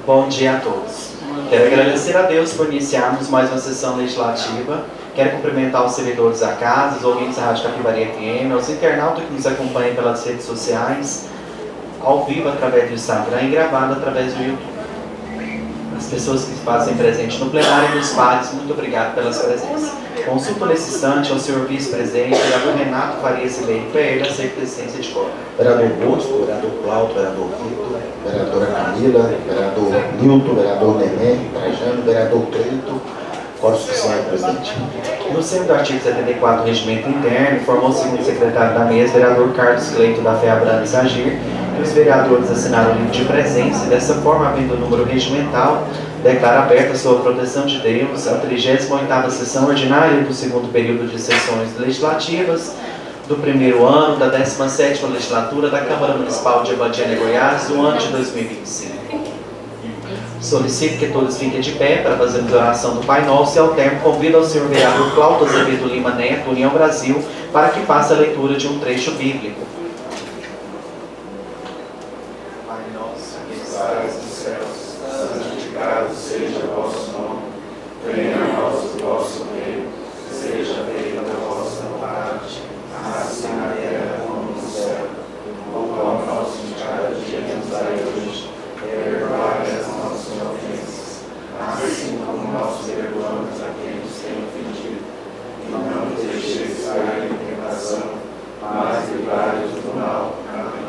Bom dia a todos. Quero agradecer a Deus por iniciarmos mais uma sessão legislativa. Quero cumprimentar os servidores da casa, os ouvintes da Rádio Capivari FM, os internautas que nos acompanham pelas redes sociais, ao vivo através do Instagram e gravado através do YouTube. As pessoas que se fazem presente no plenário e nos pares, muito obrigado pelas presenças. Consulto nesse instante ao senhor vice-presidente, vereador Renato Farias Ribeiro, para ele a secretência de coro. Vereador Augusto, vereador Cláudio, vereador Vitor, vereadora Camila, vereador Nilton, vereador Neném, Trajano, vereador Cleito, coro suficiente, presidente. No centro do artigo 74 do Regimento Interno, informou o segundo secretário da mesa, vereador Carlos Cleito da Fé Abrantes Agir, que os vereadores assinaram o livro de presença e, dessa forma, havendo o número regimental, declara aberta sob a proteção de Deus a 38ª sessão ordinária do segundo período de sessões legislativas do primeiro ano da 17ª legislatura da Câmara Municipal de Abadiânia, Goiás, do ano de 2025. Solicito que todos fiquem de pé para fazermos a oração do Pai Nosso e, ao termo, convido ao senhor vereador Cláudio Azevedo Lima Neto, União Brasil, para que faça a leitura de um trecho bíblico. Pai nosso, que estás nos céus, santificado seja o vosso nome. Venha a nós o vosso reino, seja feita a vossa vontade, assim na terra como no céu. O pão nosso de cada dia nos dai hoje, perdoai as nossas ofensas, assim como nós perdoamos a quem nos tem ofendido. E não nos deixeis cair em tentação, mas livrai-nos do mal. Amém.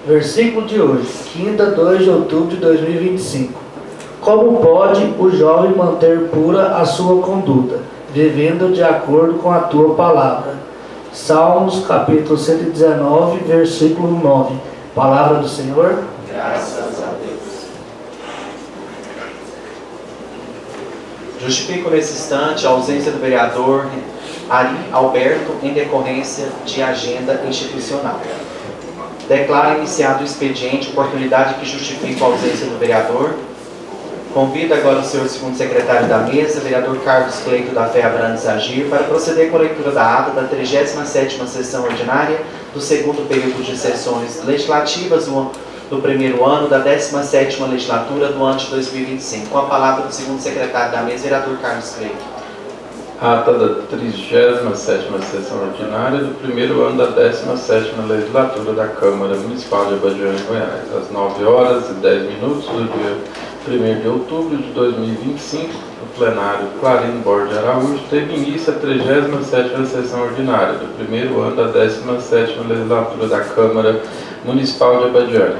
Versículo de hoje, quinta, 2 de outubro de 2025. Como pode o jovem manter pura a sua conduta, vivendo de acordo com a tua palavra? Salmos, capítulo 119, versículo 9. Palavra do Senhor. Graças a Deus. Justifico nesse instante a ausência do vereador Ari Alberto em decorrência de agenda institucional. Declaro iniciado o expediente, oportunidade que justifica a ausência do vereador. Convido agora o senhor segundo secretário da mesa, vereador Carlos Cleito da Fé Abrantes Agir, para proceder com a leitura da ata da 37ª sessão ordinária do segundo período de sessões legislativas do primeiro ano da 17ª legislatura do ano de 2025. Com a palavra do segundo secretário da mesa, vereador Carlos Cleito. Ata da 37ª sessão ordinária do primeiro ano da 17ª legislatura da Câmara Municipal de Abadiânia, Goiás, às 9h10 do dia 1º de outubro de 2025, no plenário Clarino Borges Araújo, teve início a 37ª sessão ordinária do primeiro ano da 17ª legislatura da Câmara Municipal de Abadiânia,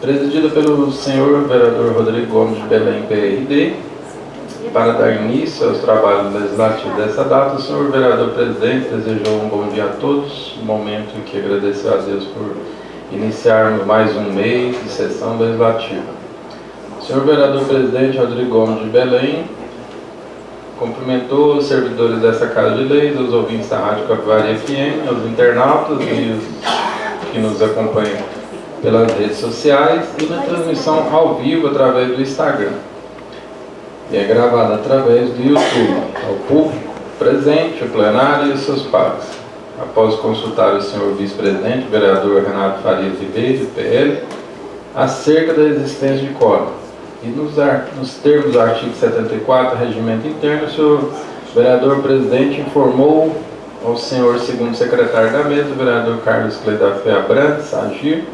presidida pelo senhor vereador Rodrigo Gomes de Belém, PRD. Para dar início aos trabalhos legislativos dessa data, o senhor vereador presidente desejou um bom dia a todos, um momento em que agradeceu a Deus por iniciarmos mais um mês de sessão legislativa. O senhor vereador presidente Rodrigo Gomes de Belém cumprimentou os servidores dessa Casa de Leis, os ouvintes da Rádio Capivari FM, os internautas e os que nos acompanham pelas redes sociais e na transmissão ao vivo através do Instagram. E é gravada através do YouTube, ao público presente, o plenário e os seus pares. Após consultar o senhor vice-presidente, vereador Renato Farias Ribeiro, PL, acerca da existência de quórum. E nos termos do artigo 74 do Regimento Interno, o senhor vereador presidente informou ao senhor segundo secretário da mesa, o vereador Carlos Cleito da Fé Abrantes Agir,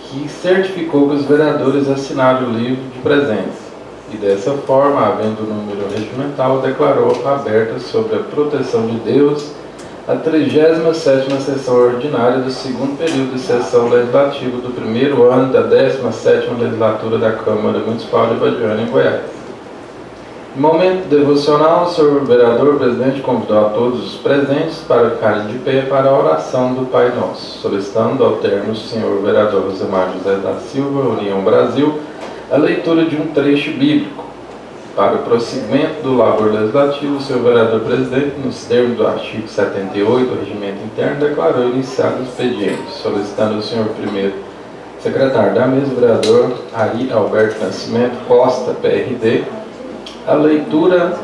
que certificou que os vereadores assinaram o livro de presença. E dessa forma, havendo o número regimental, declarou aberta sobre a proteção de Deus a 37ª sessão ordinária do segundo período de sessão legislativa do primeiro ano da 17ª legislatura da Câmara Municipal de Abadiânia, em Goiás. No momento devocional, o senhor vereador presidente convidou a todos os presentes para ficarem de pé para a oração do Pai Nosso, solicitando ao termo o senhor vereador Rosemar José da Silva, União Brasil, a leitura de um trecho bíblico. Para o prosseguimento do labor legislativo, o senhor vereador presidente, nos termos do artigo 78 do Regimento Interno, declarou iniciado o expediente, solicitando ao senhor primeiro secretário da mesa, vereador Ari Alberto Nascimento Costa, PRD, a leitura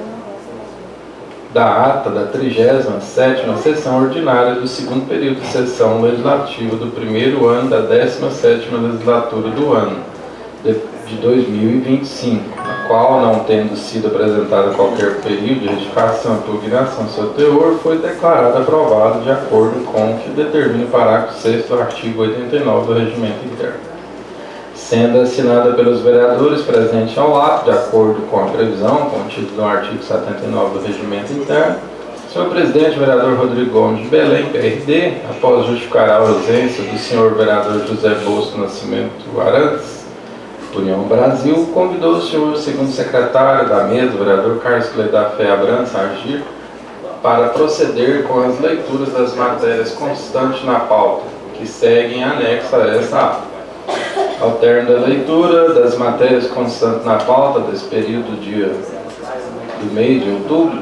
da ata da 37ª sessão ordinária do segundo período de sessão legislativa do primeiro ano da 17ª legislatura do ano de 2025, na qual, não tendo sido apresentada qualquer período de retificação ou impugnação seu teor, foi declarado aprovado de acordo com o que determina o parágrafo 6º do artigo 89 do Regimento Interno. Sendo assinada pelos vereadores presentes ao ato, de acordo com a previsão contida no artigo 79 do Regimento Interno, senhor presidente, vereador Rodrigo Gomes de Belém, PRD, após justificar a ausência do senhor vereador José Bosco Nascimento Arantes, União Brasil, convidou o senhor segundo secretário da mesa, o vereador Carlos Cleide da Fé Abrantes a agir para proceder com as leituras das matérias constantes na pauta, que seguem anexo a essa ata. Ao término da leitura das matérias constantes na pauta desse período do mês de outubro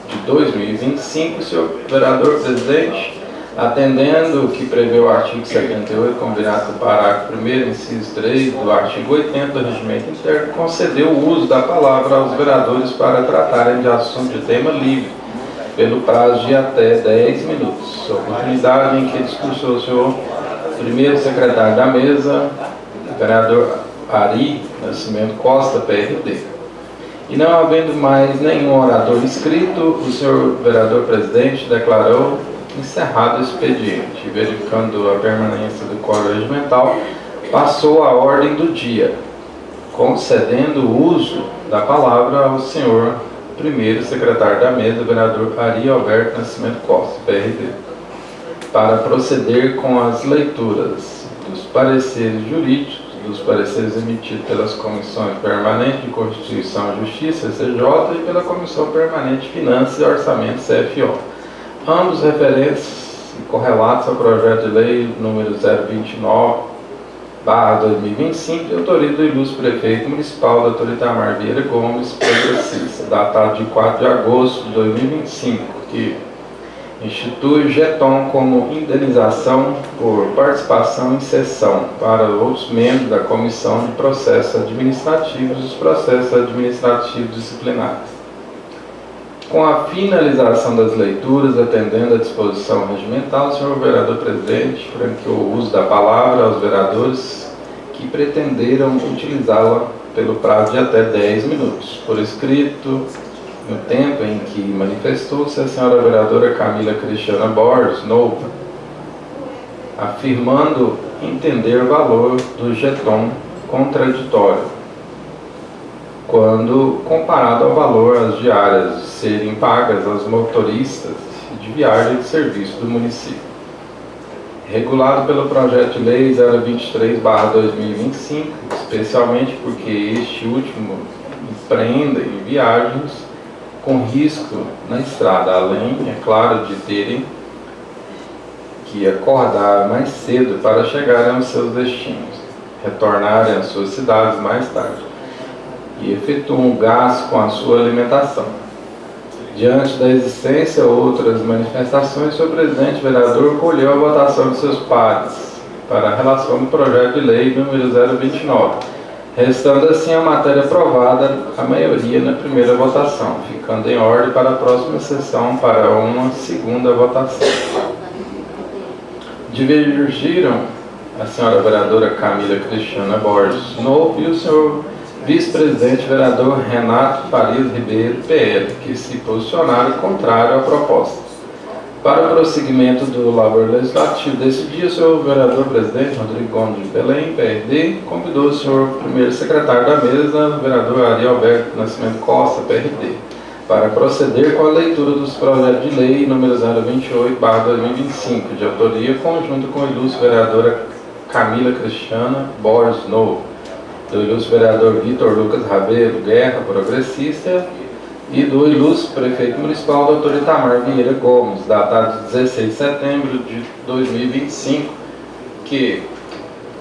de 2025, o senhor vereador presidente, atendendo o que prevê o artigo 78, combinado com o parágrafo 1º, inciso 3 do artigo 80 do Regimento Interno, concedeu o uso da palavra aos vereadores para tratarem de assunto de tema livre, pelo prazo de até 10 minutos. Oportunidade em que discursou o senhor primeiro secretário da mesa, vereador Ari Nascimento Costa, PRD. E não havendo mais nenhum orador inscrito, o senhor vereador presidente declarou encerrado o expediente. Verificando a permanência do quórum regimental, passou a ordem do dia, concedendo o uso da palavra ao senhor primeiro secretário da mesa, vereador Ari Alberto Nascimento Costa, PRD, para proceder com as leituras dos pareceres jurídicos, dos pareceres emitidos pelas comissões permanentes de Constituição e Justiça, CCJ, e pela Comissão Permanente de Finanças e Orçamento, CFO, ambos referentes e correlatos ao projeto de lei número 029/2025, de autoria do ilustre prefeito municipal, Dr. Itamar Vieira Gomes, progressista, datado de 4 de agosto de 2025, que institui o GETON como indenização por participação em sessão para os membros da Comissão de Processos Administrativos e dos Processos Administrativos Disciplinares. Com a finalização das leituras, atendendo à disposição regimental, o senhor vereador presidente franqueou o uso da palavra aos vereadores que pretenderam utilizá-la pelo prazo de até 10 minutos. Por escrito, no tempo em que manifestou-se a senhora vereadora Camila Cristiana Borges Novo, afirmando entender o valor do GETON contraditório, quando comparado ao valor às diárias serem pagas aos motoristas de viagem de serviço do município. Regulado pelo projeto de lei 023/2025, especialmente porque este último empreende em viagens com risco na estrada, além, é claro, de terem que acordar mais cedo para chegarem aos seus destinos, retornarem às suas cidades mais tarde, e efetuam gasto com a sua alimentação. Diante da existência ou outras manifestações, o senhor presidente vereador colheu a votação de seus pares para a relação do projeto de lei número 029, restando assim a matéria aprovada a maioria na primeira votação, ficando em ordem para a próxima sessão para uma segunda votação. Divergiram a senhora vereadora Camila Cristiana Borges Novo e o senhor vice-presidente vereador Renato Farias Ribeiro, PL, que se posicionaram contrário à proposta. Para o prosseguimento do labor legislativo desse dia, o senhor vereador presidente Rodrigo Gomes de Belém, PRD, convidou o senhor primeiro secretário da mesa, vereador Ari Alberto Nascimento Costa, PRD, para proceder com a leitura dos projetos de lei número 028/2025, de autoria conjunta com a ilustre vereadora Camila Cristiana Borges Novo, do ilustre vereador Vitor Lucas Rabelo Guerra, progressista, e do ilustre prefeito municipal, Dr. Itamar Vieira Gomes, datado de 16 de setembro de 2025, que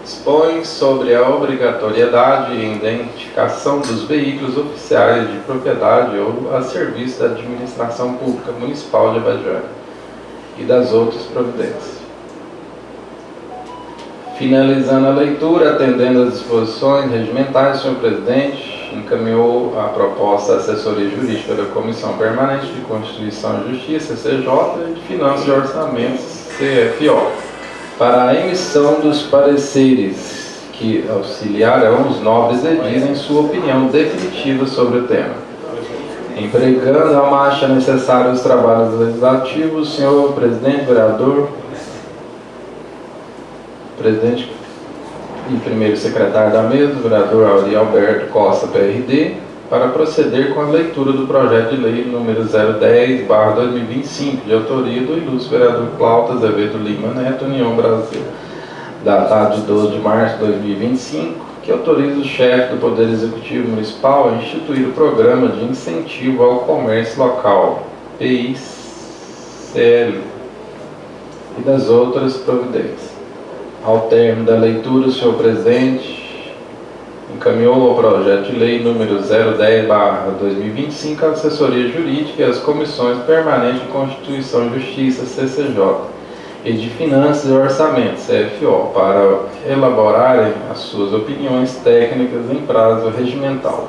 dispõe sobre a obrigatoriedade e identificação dos veículos oficiais de propriedade ou a serviço da administração pública municipal de Abadiânia e das outras providências. Finalizando a leitura, atendendo às disposições regimentais, senhor presidente, parte, encaminhou a proposta à assessoria jurídica da Comissão Permanente de Constituição e Justiça, CCJ, e de Finanças e Orçamentos, CFO, para a emissão dos pareceres que auxiliarão os nobres edis em sua opinião definitiva sobre o tema. Empregando a marcha necessária aos trabalhos legislativos, senhor presidente, vereador, presidente e primeiro secretário da mesa, o vereador Auri Alberto Costa, PRD, para proceder com a leitura do projeto de lei número 010/2025, de autoria do ilustre vereador Cláudio Azevedo Lima Neto, União Brasil, datado de 12 de março de 2025, que autoriza o chefe do Poder Executivo Municipal a instituir o Programa de Incentivo ao Comércio Local, PICL, e das outras providências. Ao término da leitura, o senhor presidente encaminhou o projeto de lei número 010/2025 à assessoria jurídica e às comissões permanentes de Constituição e Justiça, CCJ, e de Finanças e Orçamentos, CFO, para elaborarem as suas opiniões técnicas em prazo regimental.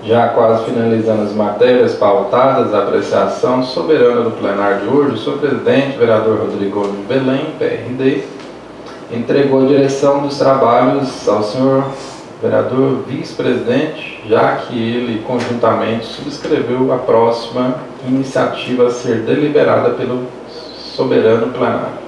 Já quase finalizando as matérias pautadas, a apreciação soberana do plenário de hoje, o senhor presidente, vereador Rodrigo Gomes de Belém, PRD, entregou a direção dos trabalhos ao senhor vereador vice-presidente, já que ele conjuntamente subscreveu a próxima iniciativa a ser deliberada pelo soberano plenário.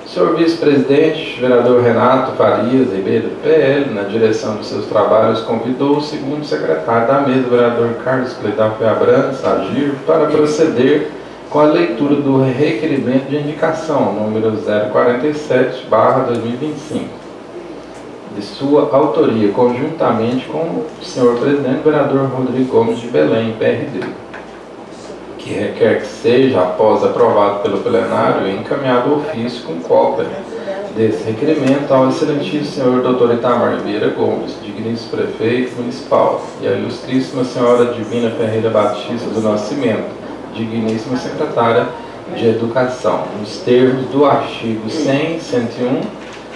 Senhor vice-presidente, vereador Renato Farias Ribeiro, PL, na direção dos seus trabalhos, convidou o segundo secretário da mesa, vereador Carlos Cleiton Feabrantes, Agir, para proceder com a leitura do requerimento de indicação, número 047/2025, de sua autoria, conjuntamente com o senhor presidente, vereador Rodrigo Gomes de Belém, PRD, que requer que seja, após aprovado pelo plenário, encaminhado ofício com cópia desse requerimento ao excelentíssimo senhor Dr. Itamar Vieira Gomes, digníssimo prefeito municipal, e a ilustríssima senhora Divina Ferreira Batista do Nascimento, digníssima secretária de Educação, nos termos do artigo 100 e 101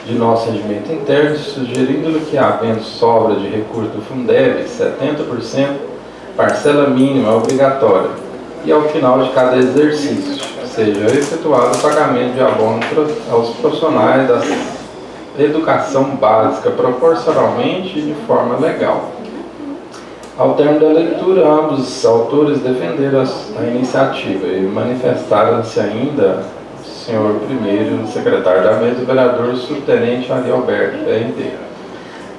de nosso regimento interno, sugerindo-lhe que, havendo sobra de recurso do Fundeb, 70%, parcela mínima obrigatória, e ao final de cada exercício seja efetuado o pagamento de abono aos profissionais da educação básica, proporcionalmente e de forma legal. Ao término da leitura, ambos os autores defenderam a iniciativa e manifestaram-se ainda o senhor primeiro secretário da mesa, o vereador subtenente Ari Alberto, PRD,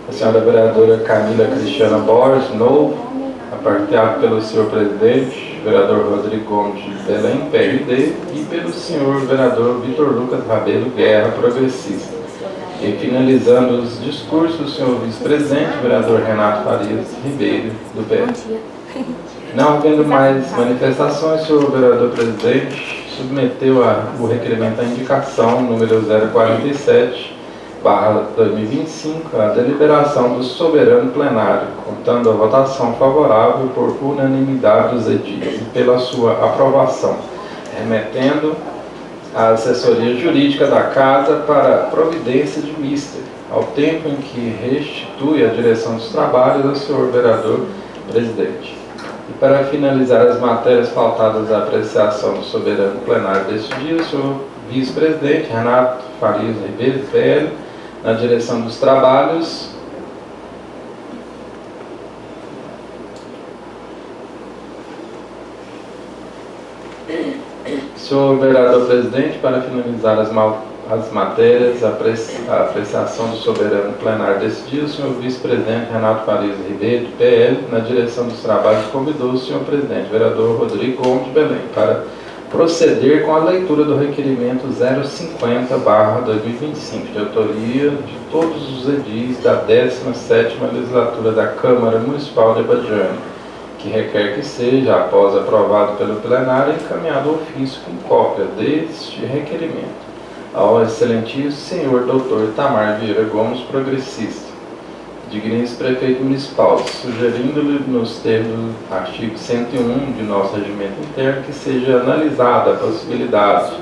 a senhora vereadora Camila Cristiana Borges, novo, aparteado pelo senhor presidente, vereador Rodrigo Gomes de Belém, PRD, e pelo senhor vereador Vitor Lucas Rabelo Guerra, progressista. E finalizando os discursos, o senhor vice-presidente, vereador Renato Farias Ribeiro, do PL. Não havendo mais manifestações, o senhor vereador presidente submeteu o requerimento à indicação número 047/2025 à deliberação do soberano plenário, contando a votação favorável por unanimidade dos edis e pela sua aprovação, remetendo a assessoria jurídica da Casa para providência de mister, ao tempo em que restitui a direção dos trabalhos ao senhor vereador presidente. E para finalizar as matérias pautadas à apreciação do soberano plenário deste dia, o senhor vice-presidente Renato Farias Ribeiro, PL, na direção dos trabalhos, senhor vereador presidente, para finalizar as matérias, a apreciação do soberano plenário desse dia, o senhor vice-presidente Renato Farias Ribeiro, PL, na direção dos trabalhos, convidou o senhor presidente, vereador Rodrigo Gomes de Belém, para proceder com a leitura do requerimento 050/2025, de autoria de todos os edis da 17ª legislatura da Câmara Municipal de Abadiânia, que requer que seja, após aprovado pelo plenário, encaminhado ofício com cópia deste requerimento ao excelentíssimo senhor Dr. Itamar Vieira Gomes, progressista, digníssimo prefeito municipal, sugerindo-lhe, nos termos do artigo 101 de nosso regimento interno, que seja analisada a possibilidade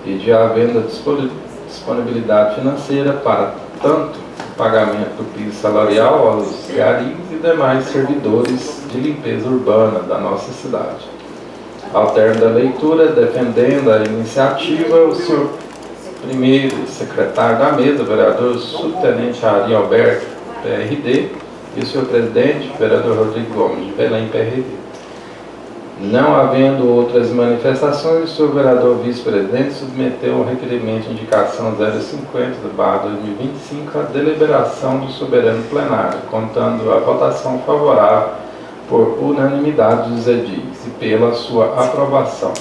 e de havendo disponibilidade financeira para tanto pagamento do piso salarial aos garis e demais servidores de limpeza urbana da nossa cidade. Ao término da leitura, defendendo a iniciativa, o senhor primeiro secretário da mesa, vereador subtenente Ari Alberto, PRD, e o senhor presidente, vereador Rodrigo Gomes, de Belém, PRD. Não havendo outras manifestações, o senhor vereador vice-presidente submeteu o requerimento de indicação 050/2025 à deliberação do soberano plenário, contando a votação favorável por unanimidade dos edis e pela sua aprovação,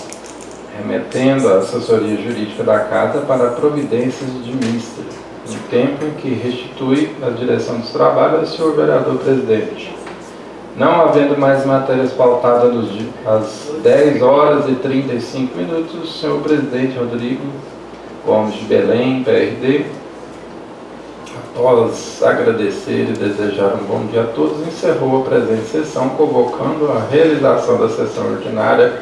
remetendo a assessoria jurídica da Casa para providências de mista, no tempo em que restitui a direção dos trabalhos ao senhor vereador presidente. Não havendo mais matérias pautadas às 10 horas e 35 minutos, o senhor presidente Rodrigo Gomes de Belém, PRD, após agradecer e desejar um bom dia a todos, encerrou a presente sessão, convocando a realização da sessão ordinária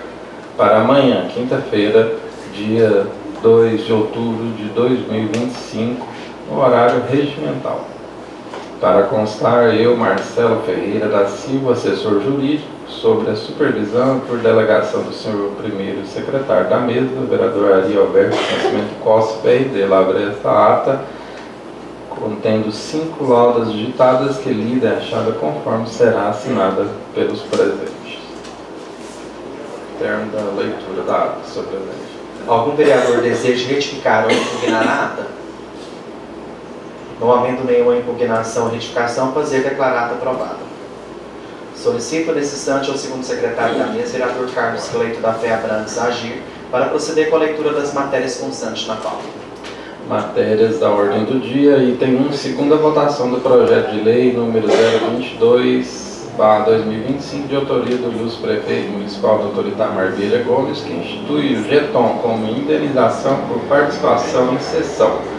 para amanhã, quinta-feira, dia 2 de outubro de 2025, no horário regimental. Para constar, eu, Marcelo Ferreira da Silva, assessor jurídico, sobre a supervisão por delegação do senhor primeiro secretário da mesa, o vereador Ari Alberto Nascimento Costa, PRD, lavra esta ata, contendo 5 laudas digitadas que lida e achada conforme será assinada pelos presentes. Termo da leitura da ata, senhor presidente. Algum vereador deseja retificar ou impugnar a ata? Não havendo nenhuma impugnação ou retificação, fazer declarada aprovada. Solicito nesse instante ao segundo secretário da mesa, vereador Carlos Cleito da Fé Abrantes, agir para proceder com a leitura das matérias constantes na pauta. Matérias da ordem do dia, item 1, segunda votação do projeto de lei número 022/2025, de autoria do ilustre prefeito municipal, Dr. Itamar Vieira Gomes, que institui o GETOM como indenização por participação em sessão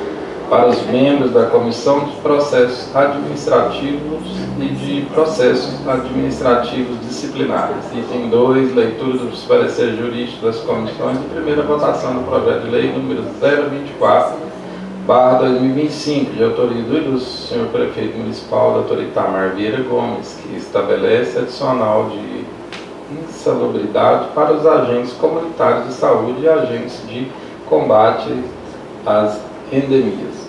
para os membros da Comissão de Processos Administrativos e de Processos Administrativos Disciplinares. Item 2, leitura dos pareceres jurídicos das comissões e primeira votação do projeto de lei número 024/2025, de autoria do ilustre senhor prefeito municipal, Dr. Itamar Vieira Gomes, que estabelece adicional de insalubridade para os agentes comunitários de saúde e agentes de combate às endemias.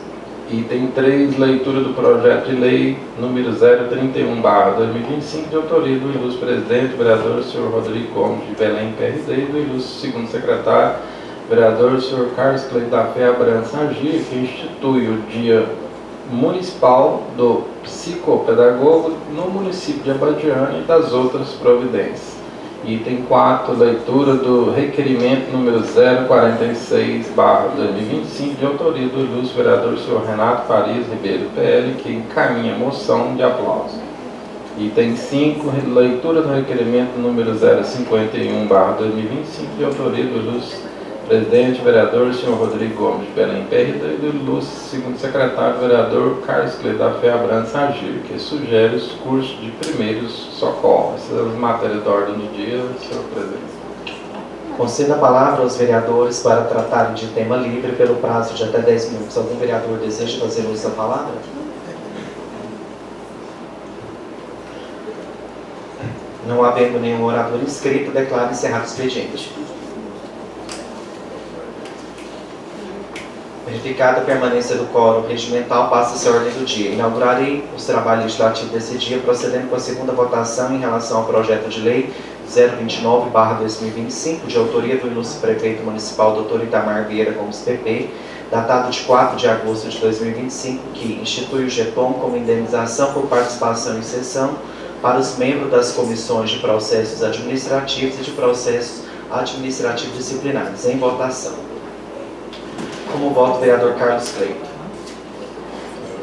Item 3, leitura do projeto de lei número 031/2025, de autoria do ilustre presidente, vereador senhor Rodrigo Gomes de Belém, PRD, e do ilustre segundo secretário, vereador senhor Carlos Cleito da Fé Abrantes Agir, que institui o Dia Municipal do Psicopedagogo no município de Abadiânia e das outras providências. Item 4, leitura do requerimento número 046/2025, de autoria do ilustre vereador senhor Renato Farias Ribeiro, PL, que encaminha moção de aplauso. Item 5, leitura do requerimento número 051/2025, de autoria do ilustre presidente, vereador senhor Rodrigo Gomes de Belém, PRD, e do ilustre segundo secretário, vereador Carlos Cleito da Fé Abrantes Agir, que sugere os cursos de primeiros socorros. Essas são as matérias da ordem do dia, senhor presidente. Conceda a palavra aos vereadores para tratarem de tema livre pelo prazo de até 10 minutos. Algum vereador deseja fazer uso da palavra? Não havendo nenhum orador inscrito, declaro encerrado o expediente. Verificada a permanência do quórum regimental, passa-se a ordem do dia. Inaugurarei os trabalhos legislativos desse dia, procedendo com a segunda votação em relação ao projeto de lei 029/2025, de autoria do ilustre prefeito municipal, Dr. Itamar Vieira Gomes, PP, datado de 4 de agosto de 2025, que institui o GETOM como indenização por participação em sessão para os membros das comissões de processos administrativos e de processos administrativos disciplinares. Em votação. Como voto, vereador Carlos Cleito.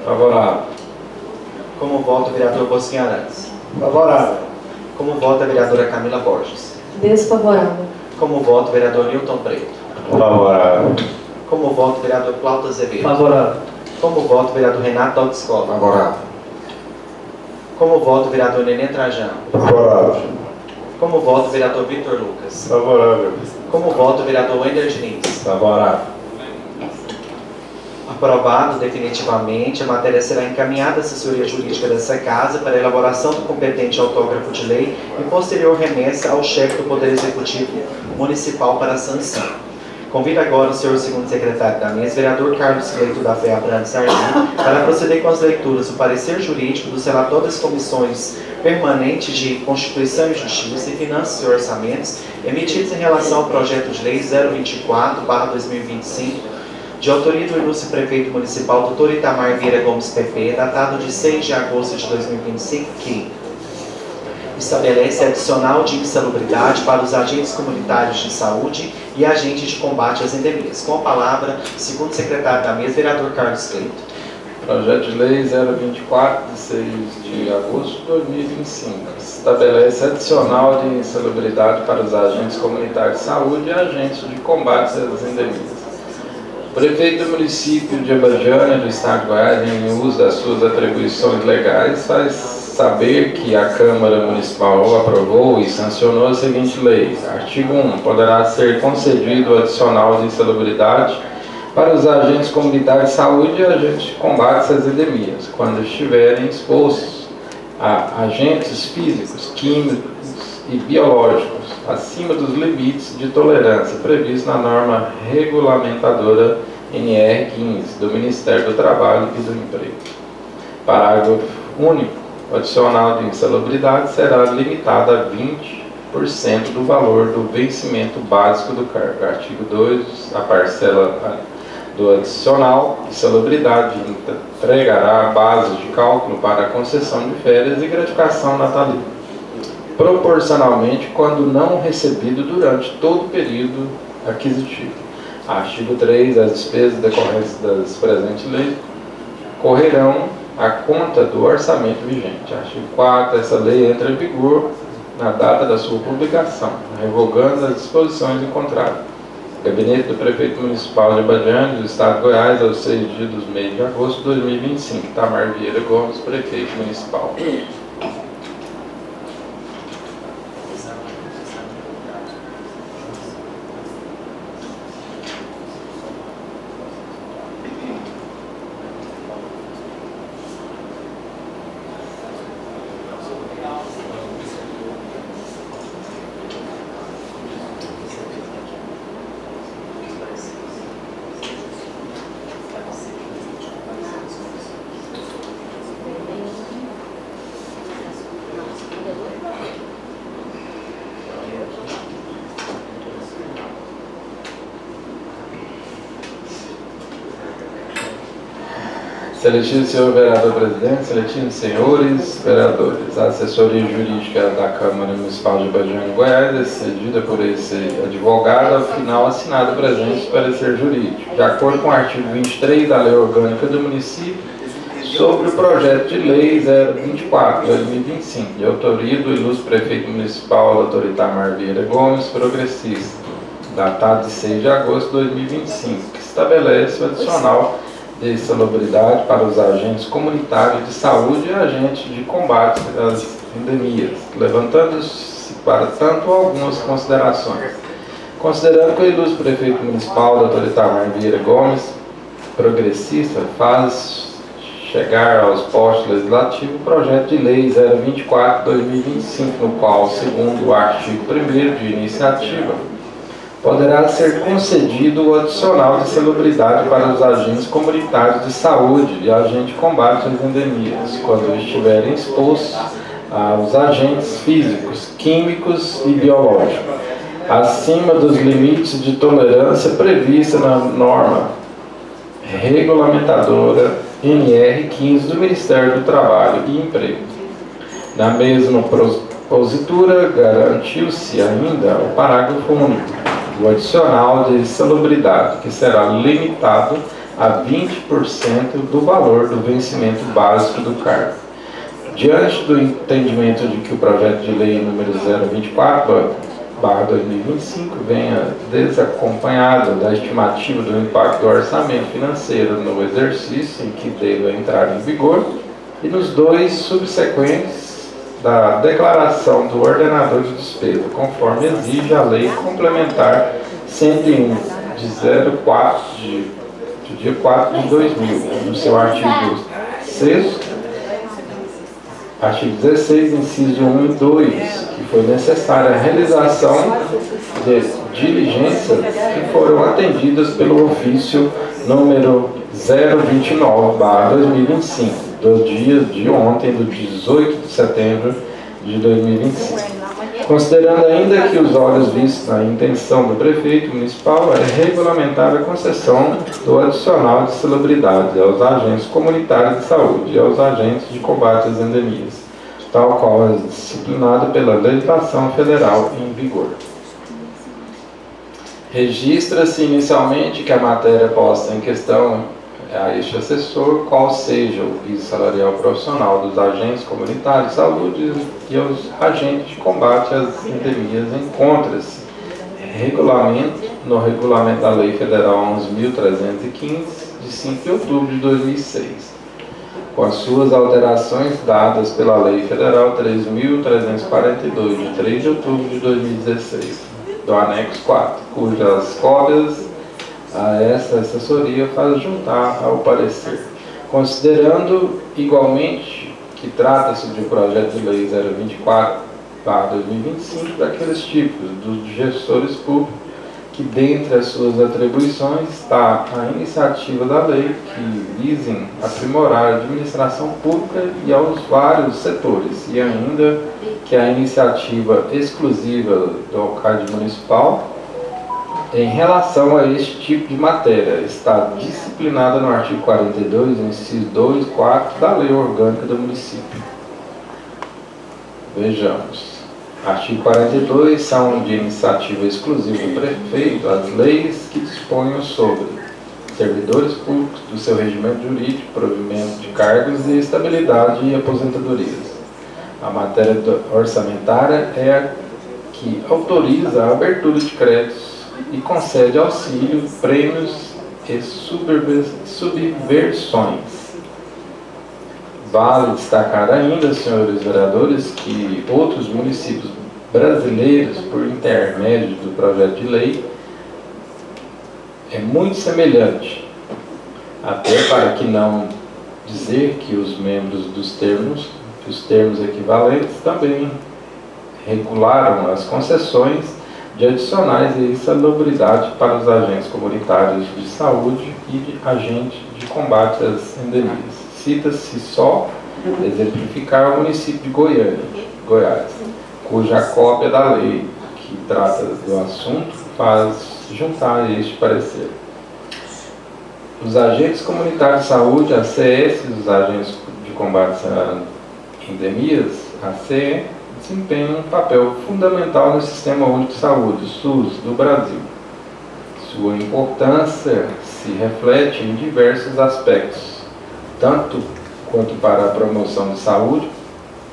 Favorável. Como voto, vereador Bosquim Arantes. Favorável. Como voto, a vereadora Camila Borges. Desfavorável. Como voto, vereador Nilton Preto. Favorável. Como voto, vereador Cláudio Azevedo. Favorável. Como voto, vereador Renato Aldiscola. Favorável. Como voto, vereador Nenê Trajano. Favorável. Como voto, vereador Vitor Lucas. Favorável. Como voto, vereador Wender Diniz. Favorável. Aprovado definitivamente, a matéria será encaminhada à assessoria jurídica dessa Casa para a elaboração do competente autógrafo de lei e posterior remessa ao chefe do Poder Executivo Municipal para a sanção. Convido agora o senhor segundo secretário da mesa, vereador Carlos Cleito da Fé Abrantes Sargento, para proceder com as leituras do parecer jurídico dos relatórios das comissões permanentes de Constituição e Justiça e Finanças e Orçamentos emitidos em relação ao projeto de lei 024/2025, de autoria do ilustre prefeito municipal Dr. Itamar Vieira Gomes PP, datado de 6 de agosto de 2025, que estabelece adicional de insalubridade para os agentes comunitários de saúde e agentes de combate às endemias. Com a palavra, segundo secretário da mesa, vereador Carlos Cleito. Projeto de Lei 024, de 6 de agosto de 2025. Estabelece adicional de insalubridade para os agentes comunitários de saúde e agentes de combate às endemias. O prefeito do município de Abadiânia, do estado de Goiás, em uso das suas atribuições legais, faz saber que a Câmara Municipal aprovou e sancionou a seguinte lei. Artigo 1. Poderá ser concedido o adicional de insalubridade para os agentes comunitários de saúde e agentes de combate às endemias, quando estiverem expostos a agentes físicos, químicos e biológicos acima dos limites de tolerância previstos na norma regulamentadora NR15 do Ministério do Trabalho e do Emprego. Parágrafo único. O adicional de insalubridade será limitado a 20% do valor do vencimento básico do cargo. Artigo 2. A parcela do adicional de insalubridade entregará a base de cálculo para a concessão de férias e gratificação natalina, proporcionalmente quando não recebido durante todo o período aquisitivo. Artigo 3. As despesas decorrentes das presentes leis correrão à conta do orçamento vigente. Artigo 4. Essa lei entra em vigor na data da sua publicação, revogando as disposições em contrário. Gabinete do Prefeito Municipal de Abadiânia, do Estado de Goiás, aos 6 dias do mês de agosto de 2025. Itamar Vieira Gomes, Prefeito Municipal. Excelentíssimo senhor vereador presidente, excelentíssimos senhores vereadores, a assessoria jurídica da Câmara Municipal de Abadiânia, Goiás, é cedida por esse advogado, ao final assinado presente o parecer jurídico, de acordo com o artigo 23 da Lei Orgânica do Município, sobre o projeto de lei 024/2025, de autoria do ilustre prefeito municipal, Dr. Itamar Vieira Gomes, progressista, datado de 6 de agosto de 2025, que estabelece o adicional de insalubridade para os agentes comunitários de saúde e agentes de combate às endemias, levantando-se para tanto algumas considerações. Considerando que o ilustre prefeito municipal, Dr. Itamar Vieira Gomes, progressista, faz chegar aos postos legislativos o projeto de lei 024/2025, no qual, segundo o artigo 1º de iniciativa, poderá ser concedido o adicional de insalubridade para os agentes comunitários de saúde e agentes de combate às endemias, quando estiverem expostos aos agentes físicos, químicos e biológicos, acima dos limites de tolerância prevista na norma regulamentadora NR15 do Ministério do Trabalho e Emprego. Na mesma propositura, garantiu-se ainda o parágrafo único, o adicional de insalubridade, que será limitado a 20% do valor do vencimento básico do cargo. Diante do entendimento de que o projeto de lei número 024/2025 venha desacompanhado da estimativa do impacto do orçamento financeiro no exercício em que deva entrar em vigor e nos 2 subsequentes da declaração do ordenador de despesa, conforme exige a Lei Complementar 101, de 04 de do dia 4 de 2000, no seu artigo 6º, artigo 16, inciso 1 e 2, que foi necessária a realização de diligências que foram atendidas pelo ofício número 029/2025, do dia de ontem, do 18 de setembro de 2025. Considerando ainda que os olhos vistos na intenção do prefeito municipal é regulamentar a concessão do adicional de celebridade aos agentes comunitários de saúde e aos agentes de combate às endemias, tal qual é disciplinado pela legislação federal em vigor. Registra-se inicialmente que a matéria posta em questão a este assessor, qual seja o piso salarial profissional dos agentes comunitários de saúde e os agentes de combate às endemias, encontra-se no regulamento da Lei Federal 11.315, de 5 de outubro de 2006, com as suas alterações dadas pela Lei Federal 3.342, de 3 de outubro de 2016, do anexo 4, cujas cópias a essa assessoria faz juntar ao parecer, considerando igualmente que trata-se de um projeto de lei 024/2025 daqueles tipos dos gestores públicos que dentre as suas atribuições está a iniciativa da lei que visem aprimorar a administração pública e aos vários setores, e ainda que a iniciativa exclusiva do alcalde municipal em relação a este tipo de matéria está disciplinada no artigo 42, inciso 2 e 4 da Lei Orgânica do Município. Vejamos. Artigo 42 são de iniciativa exclusiva do prefeito as leis que disponham sobre servidores públicos, do seu regimento jurídico, provimento de cargos e estabilidade e aposentadorias. A matéria orçamentária é a que autoriza a abertura de créditos e concede auxílio, prêmios e subversões. Vale destacar ainda, senhores vereadores, que outros municípios brasileiros, por intermédio do projeto de lei, é muito semelhante, até para que não dizer que os membros dos termos equivalentes também regularam as concessões de adicionais e insalubridade para os agentes comunitários de saúde e de agentes de combate às endemias. Cita-se só exemplificar o município de Goiás, cuja cópia da lei que trata do assunto faz juntar este parecer. Os agentes comunitários de saúde, ACS, os agentes de combate a endemias, ACE, desempenham um papel fundamental no Sistema Único de Saúde, SUS, do Brasil. Sua importância se reflete em diversos aspectos, tanto quanto para a promoção de saúde,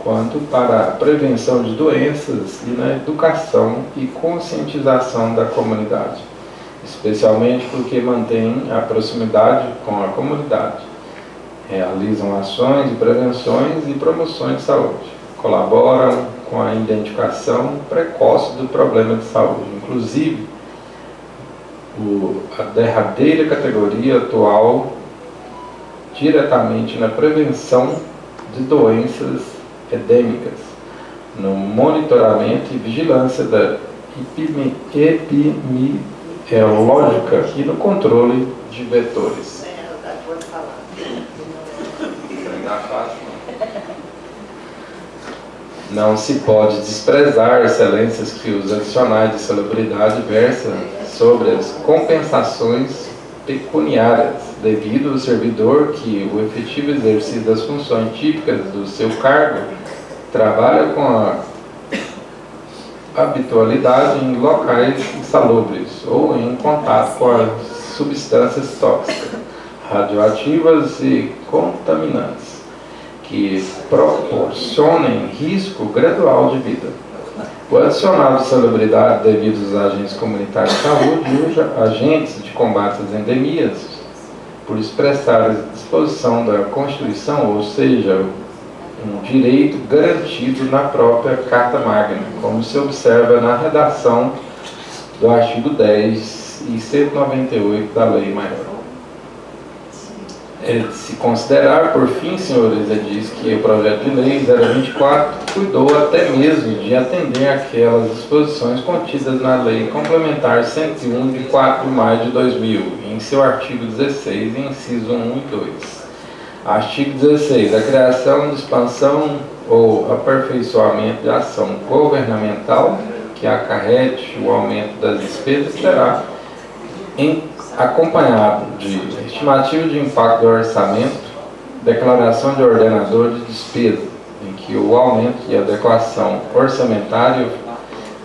quanto para a prevenção de doenças e na educação e conscientização da comunidade, especialmente porque mantêm a proximidade com a comunidade, realizam ações de prevenções e promoções de saúde, colaboram com a identificação precoce do problema de saúde, inclusive a derradeira categoria atual diretamente na prevenção de doenças endêmicas, no monitoramento e vigilância da epidemiológica e no controle de vetores. Não se pode desprezar excelências que os adicionais de celebridade versam sobre as compensações pecuniárias, devido ao servidor que o efetivo exercício das funções típicas do seu cargo trabalha com a habitualidade em locais insalubres ou em contato com as substâncias tóxicas, radioativas e contaminantes, que proporcionem risco gradual de vida. O adicional de salubridade devido aos agentes comunitários de saúde e os agentes de combate às endemias, por expressar a disposição da Constituição, ou seja, um direito garantido na própria Carta Magna, como se observa na redação do artigo 10 e 198 da Lei Maior. É de se considerar, por fim, senhores, diz que o projeto de lei 024 cuidou até mesmo de atender aquelas disposições contidas na Lei Complementar 101 de 4 de maio de 2000, em seu artigo 16, inciso 1 e 2. Artigo 16. A criação, expansão ou aperfeiçoamento de ação governamental que acarrete o aumento das despesas será acompanhado de estimativa de impacto do orçamento, declaração de ordenador de despesa, em que o aumento e adequação orçamentária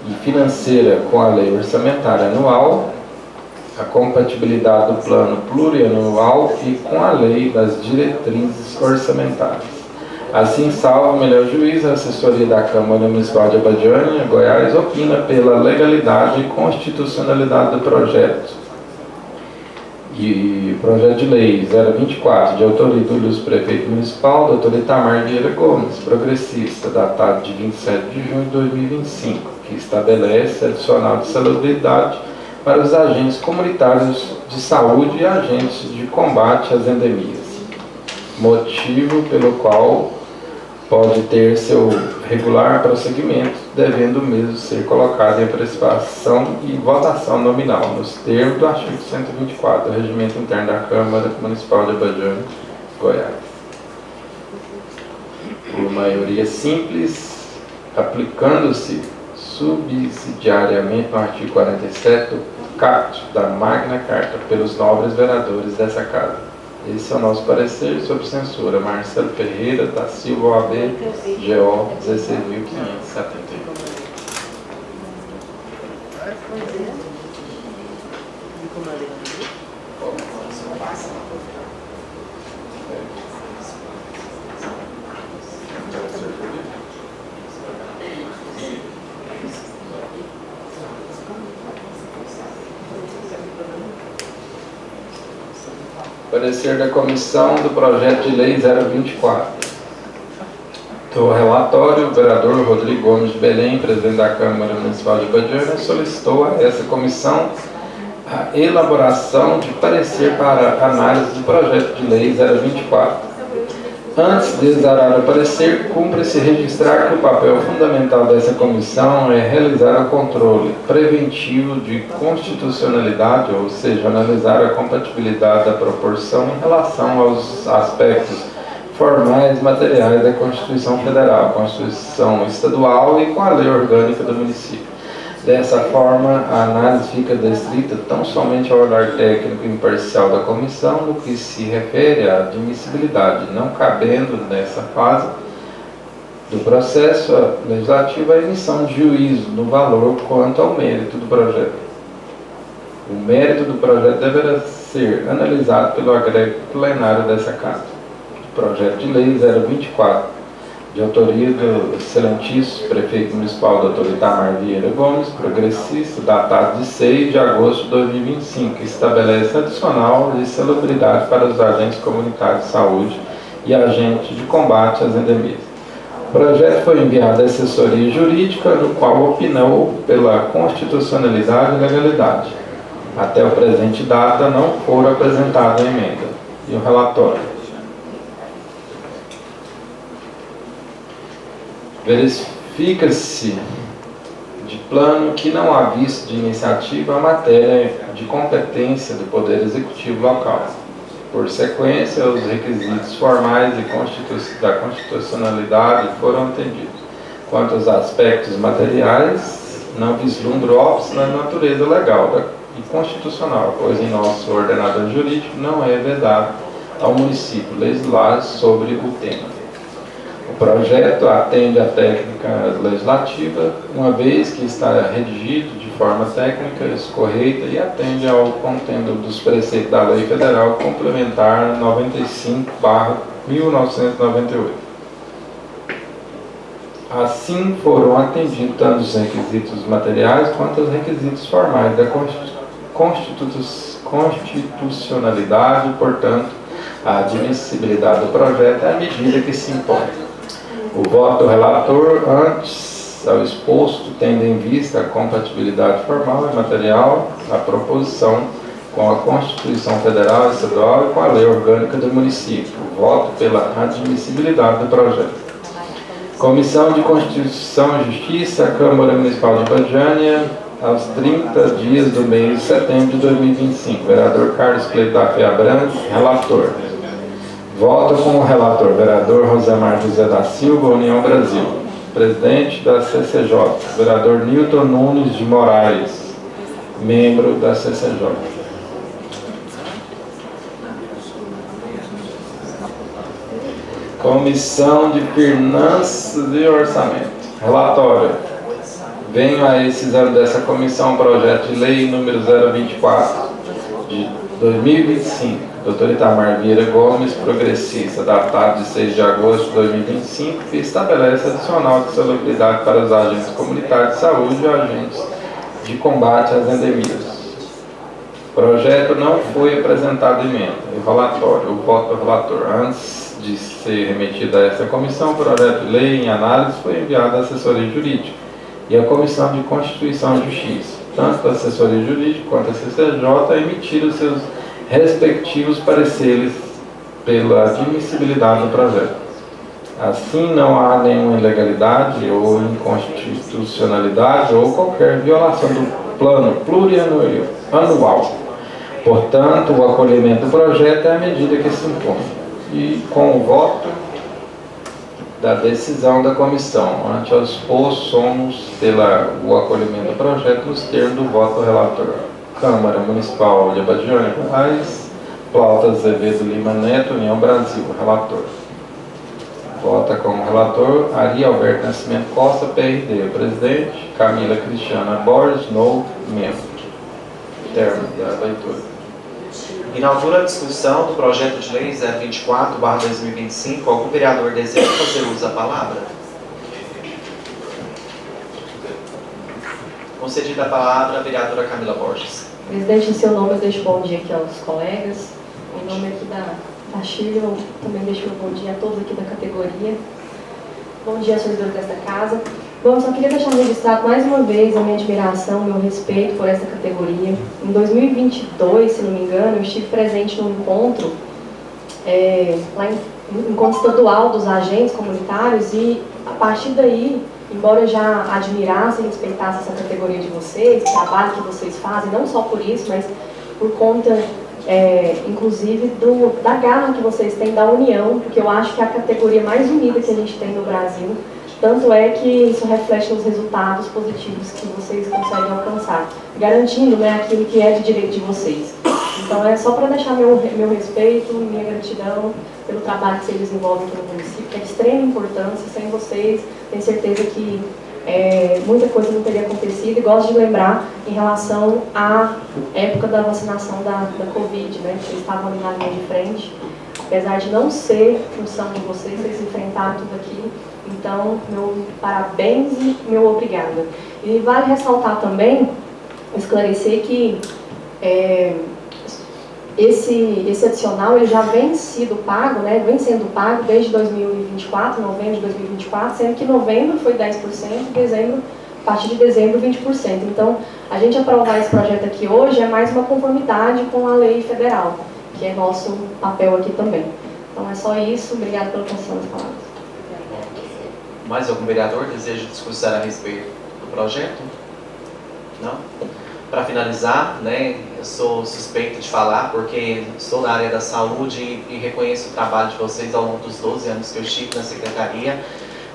e financeira com a lei orçamentária anual, a compatibilidade do plano plurianual e com a lei das diretrizes orçamentárias. Assim, salvo o melhor juízo, a assessoria da Câmara Municipal de Abadiânia, Goiás, opina pela legalidade e constitucionalidade do projeto. E o projeto de lei 024, de autoria do ilustre prefeito municipal, doutor Itamar Vieira Gomes, progressista, datado de 27 de junho de 2025, que estabelece adicional de salubridade para os agentes comunitários de saúde e agentes de combate às endemias, motivo pelo qual pode ter seu regular prosseguimento, devendo o mesmo ser colocado em apreciação e votação nominal, nos termos do artigo 124 do Regimento Interno da Câmara Municipal de Abadiânia, Goiás. Por maioria simples, aplicando-se subsidiariamente no artigo 47 do caput da Magna Carta pelos nobres vereadores dessa Casa. Esse é o nosso parecer sobre censura. Marcelo Ferreira da Silva OAB, GO 16.571. Parecer da comissão do projeto de lei 024. Do relatório, o vereador Rodrigo Gomes de Belém, presidente da Câmara Municipal de Abadiânia, solicitou a essa comissão a elaboração de parecer para análise do projeto de lei 024. Antes de exarar o parecer, cumpre-se registrar que o papel fundamental dessa comissão é realizar o controle preventivo de constitucionalidade, ou seja, analisar a compatibilidade da proporção em relação aos aspectos formais e materiais da Constituição Federal, Constituição Estadual e com a lei orgânica do município. Dessa forma, a análise fica restrita tão somente ao olhar técnico imparcial da comissão no que se refere à admissibilidade, não cabendo nessa fase do processo legislativo a emissão de juízo no valor quanto ao mérito do projeto. O mérito do projeto deverá ser analisado pelo agrego plenário dessa Casa. O projeto de lei 024, de autoria do excelentíssimo prefeito municipal, doutor Itamar Vieira Gomes, progressista, datado de 6 de agosto de 2025, que estabelece adicional de salubridade para os agentes comunitários de saúde e agentes de combate às endemias. O projeto foi enviado à assessoria jurídica, no qual opinou pela constitucionalidade e legalidade. Até o presente data não foram apresentadas emenda. E o relatório. Verifica-se de plano que não há visto de iniciativa a matéria de competência do Poder Executivo local. Por sequência, os requisitos formais da constitucionalidade foram atendidos. Quanto aos aspectos materiais, não vislumbro óbice na natureza legal e constitucional, pois em nosso ordenador jurídico não é vedado ao município legislar sobre o tema. O projeto atende à técnica legislativa, uma vez que está redigido de forma técnica, correta e atende ao contendo dos preceitos da Lei Federal Complementar 95/1998. Assim, foram atendidos tanto os requisitos materiais quanto os requisitos formais da constitucionalidade, portanto, a admissibilidade do projeto é a medida que se impõe. O voto do relator, antes ao exposto, tendo em vista a compatibilidade formal e material, a proposição com a Constituição Federal e Estadual e com a Lei Orgânica do Município. Voto pela admissibilidade do projeto. Comissão de Constituição e Justiça, Câmara Municipal de Ibagiânia, aos 30 dias do mês de setembro de 2025. Vereador Carlos Cleito da Fé Abrantes, relator. Voto com o relator, vereador Rosemar José da Silva, União Brasil. Presidente da CCJ, vereador Nilton Nunes de Moraes, membro da CCJ. Comissão de Finanças e Orçamento. Relatório. Venho a esse exame dessa comissão projeto de lei número 024 de 2025, Dr. Itamar Vieira Gomes, progressista, datado de 6 de agosto de 2025, que estabelece adicional de salubridade para os agentes comunitários de saúde e agentes de combate às endemias. O projeto não foi apresentado emenda. O relatório, o voto do relator, antes de ser remetido a essa comissão, o projeto de lei em análise foi enviado à assessoria jurídica e à Comissão de Constituição e Justiça. Tanto a assessoria jurídica quanto a CCJ emitiram seus respectivos pareceres pela admissibilidade do projeto. Assim, não há nenhuma ilegalidade ou inconstitucionalidade ou qualquer violação do plano plurianual. Portanto, o acolhimento do projeto é a medida que se impõe. E com o voto da decisão da comissão, ante aos expostos, somos pelo acolhimento do projeto nos termos do voto do relator. Câmara Municipal de Ibagiânia, Goiás, Plauta Azevedo Lima Neto, União Brasil, relator. Vota como relator Ari Alberto Nascimento Costa, PRD, presidente, Camila Cristiana Borges, novo membro. Termo da leitura. Inaugura a discussão do projeto de lei 024/2025. Algum vereador deseja fazer uso da palavra? Concedida a palavra, a vereadora Camila Borges. Presidente, em seu nome eu deixo bom dia aqui aos colegas. Em nome aqui da Shirley, eu também deixo um bom dia a todos aqui da categoria. Bom dia, servidores desta casa. Bom, eu só queria deixar registrado mais uma vez a minha admiração, meu respeito por essa categoria. Em 2022, se não me engano, eu estive presente num encontro, lá em encontro estadual dos agentes comunitários, e a partir daí, embora eu já admirasse e respeitasse essa categoria de vocês, o trabalho que vocês fazem, não só por isso, mas por conta, inclusive, da garra que vocês têm da união, porque eu acho que é a categoria mais unida que a gente tem no Brasil. Tanto é que isso reflete nos resultados positivos que vocês conseguem alcançar, garantindo, né, aquilo que é de direito de vocês. Então é só para deixar meu respeito, minha gratidão pelo trabalho que vocês desenvolvem aqui no município, que é de extrema importância. Sem vocês, tenho certeza que muita coisa não teria acontecido. E gosto de lembrar em relação à época da vacinação da Covid, né, que vocês estavam ali na linha de frente. Apesar de não ser função de vocês, vocês enfrentaram tudo aquilo. Então, meu parabéns e meu obrigada. E vale ressaltar também, esclarecer que esse adicional ele já vem sendo pago, né? Vem sendo pago desde 2024, novembro de 2024, sendo que novembro foi 10%, a partir de dezembro 20%. Então, a gente aprovar esse projeto aqui hoje é mais uma conformidade com a lei federal, que é nosso papel aqui também. Então é só isso, obrigada pela atenção das palavras. Mais algum vereador deseja discursar a respeito do projeto? Não? Para finalizar, né, eu sou suspeito de falar porque sou da área da saúde e reconheço o trabalho de vocês ao longo dos 12 anos que eu estive na secretaria.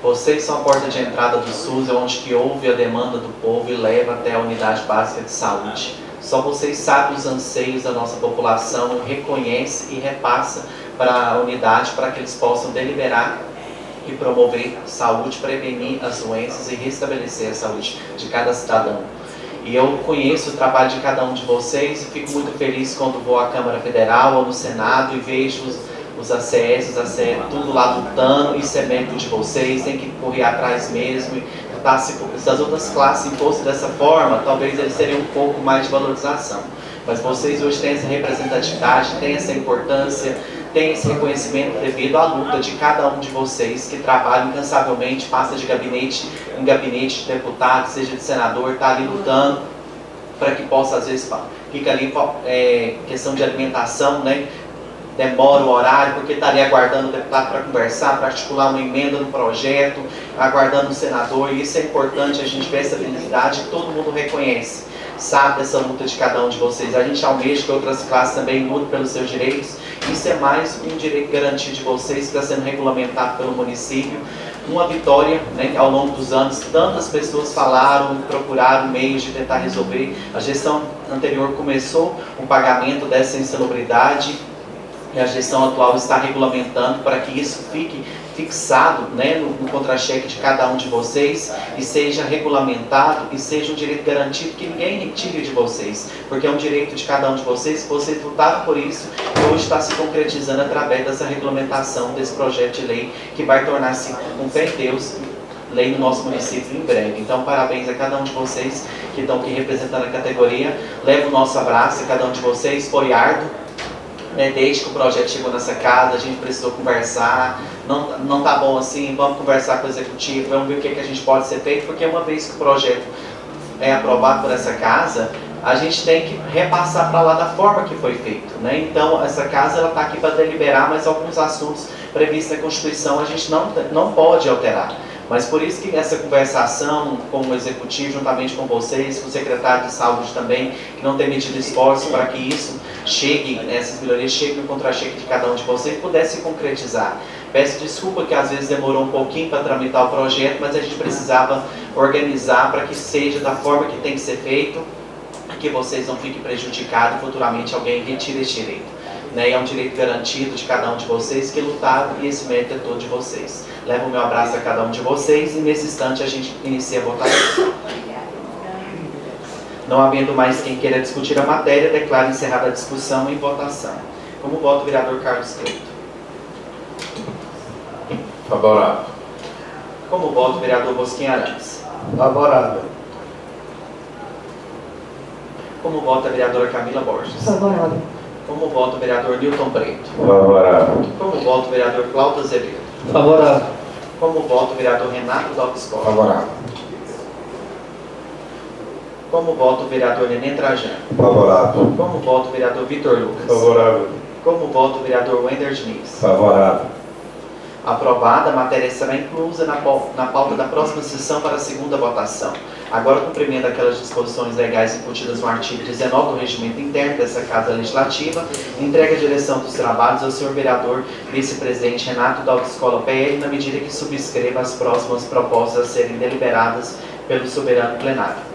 Vocês são a porta de entrada do SUS, onde que ouve a demanda do povo e leva até a unidade básica de saúde. Só vocês sabem os anseios da nossa população, reconhece e repassa para a unidade para que eles possam deliberar e promover saúde, prevenir as doenças e restabelecer a saúde de cada cidadão. E eu conheço o trabalho de cada um de vocês e fico muito feliz quando vou à Câmara Federal ou no Senado e vejo os ACS, tudo lá lutando. Isso é mérito de vocês, tem que correr atrás mesmo. Se as outras classes fossem dessa forma, talvez eles teriam um pouco mais de valorização. Mas vocês hoje têm essa representatividade, têm essa importância, têm esse reconhecimento devido à luta de cada um de vocês que trabalha incansavelmente, passa de gabinete em gabinete de deputado, seja de senador, está ali lutando para que possa, às vezes, fica ali questão de alimentação, né? Demora o horário, porque está ali aguardando o deputado para conversar, para articular uma emenda no projeto, aguardando o senador, e isso é importante, a gente vê essa felicidade que todo mundo reconhece, sabe dessa luta de cada um de vocês. A gente almeja que outras classes também lutem pelos seus direitos, isso é mais um direito garantido de vocês, que está sendo regulamentado pelo município, uma vitória, né, ao longo dos anos, tantas pessoas falaram, procuraram meios de tentar resolver. A gestão anterior começou o pagamento dessa insalubridade, e a gestão atual está regulamentando para que isso fique fixado, né, no contra-cheque de cada um de vocês, e seja regulamentado e seja um direito garantido, que ninguém tire de vocês, porque é um direito de cada um de vocês, vocês lutaram por isso e hoje está se concretizando através dessa regulamentação desse projeto de lei, que vai tornar-se um fé em Deus, lei no nosso município em breve. Então, parabéns a cada um de vocês que estão aqui representando a categoria. Leva o nosso abraço a cada um de vocês. Foi árduo, né, desde que o projeto chegou nessa casa, a gente precisou conversar, não tá bom assim, vamos conversar com o executivo, vamos ver o que a gente pode ser feito, porque uma vez que o projeto é aprovado por essa casa, a gente tem que repassar para lá da forma que foi feito, né? Então, essa casa está aqui para deliberar, mas alguns assuntos previstos na Constituição a gente não pode alterar. Mas por isso que essa conversação com o Executivo, juntamente com vocês, com o Secretário de Saúde também, que não tem medido esforço para que isso chegue, essas melhorias cheguem no contra-cheque de cada um de vocês, pudesse se concretizar. Peço desculpa que às vezes demorou um pouquinho para tramitar o projeto, mas a gente precisava organizar para que seja da forma que tem que ser feito, que vocês não fiquem prejudicados e futuramente alguém retire esse direito. Né? É um direito garantido de cada um de vocês que lutaram, e esse mérito é todo de vocês. Levo o meu abraço a cada um de vocês e nesse instante a gente inicia a votação. Não havendo mais quem queira discutir a matéria, declaro encerrada a discussão em votação. Como voto o vereador Carlos Cleito? Favorável. Como voto o vereador Bosquim Arantes? Favorável. Como voto a vereadora Camila Borges? Favorável. Como voto o vereador Newton Preto? Favorável. Como voto o vereador Cláudio Azevedo? Favorável. Como voto o vereador Renato Dalves Costa? Favorável. Como voto o vereador Nenê Trajano? Favorável. Como voto o vereador Vitor Lucas? Favorável. Como voto o vereador Wender Diniz? Favorável. Aprovada, a matéria será inclusa na pauta da próxima sessão para a segunda votação. Agora, cumprimento aquelas disposições legais incutidas no artigo 19 do Regimento Interno dessa Casa Legislativa, entrega a direção dos trabalhos ao senhor vereador vice-presidente Renato da Autoescola PL, na medida que subscreva as próximas propostas a serem deliberadas pelo soberano plenário.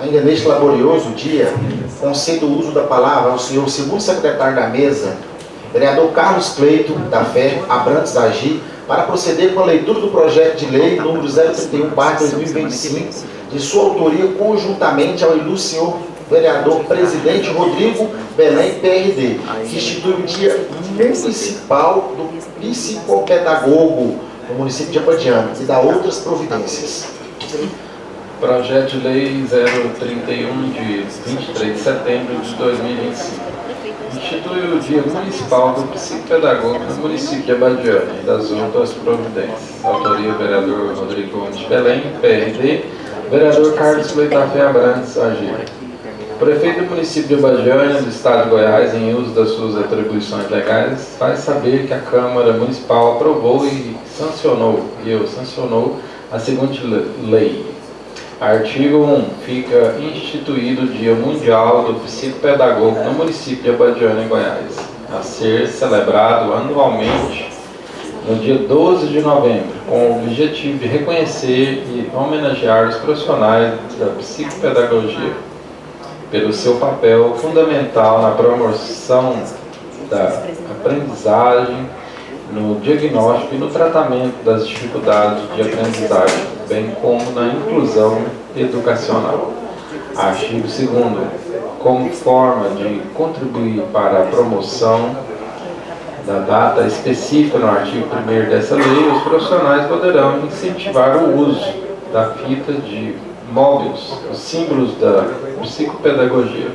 Ainda neste laborioso dia, concedo o uso da palavra ao senhor segundo secretário da mesa, vereador Carlos Cleito, da Fé, Abrantes Agi, para proceder com a leitura do projeto de lei número 031/2025, de sua autoria conjuntamente ao ilustre senhor vereador presidente Rodrigo Belém, PRD, que institui o dia municipal do psicopedagogo no município de Abadiânia e dá outras providências. Projeto de Lei 031 de 23 de setembro de 2025. Institui o Dia Municipal do Psicopedagogo no município de Abadiânia e das outras providências. Autoria: vereador Rodrigo Gomes de Belém, PRD, vereador Carlos Cleito da Fé, Abrantes, AG. O prefeito do município de Abadiânia, do estado de Goiás, em uso das suas atribuições legais, faz saber que a Câmara Municipal aprovou e sancionou a seguinte lei. Artigo 1. Fica instituído o Dia Mundial do Psicopedagogo no município de Abadiânia, Goiás, a ser celebrado anualmente no dia 12 de novembro, com o objetivo de reconhecer e homenagear os profissionais da psicopedagogia pelo seu papel fundamental na promoção da aprendizagem, no diagnóstico e no tratamento das dificuldades de aprendizagem, bem como na inclusão educacional. Artigo 2º. Como forma de contribuir para a promoção da data específica no artigo 1º dessa lei, os profissionais poderão incentivar o uso da fita de móveis, os símbolos da psicopedagogia.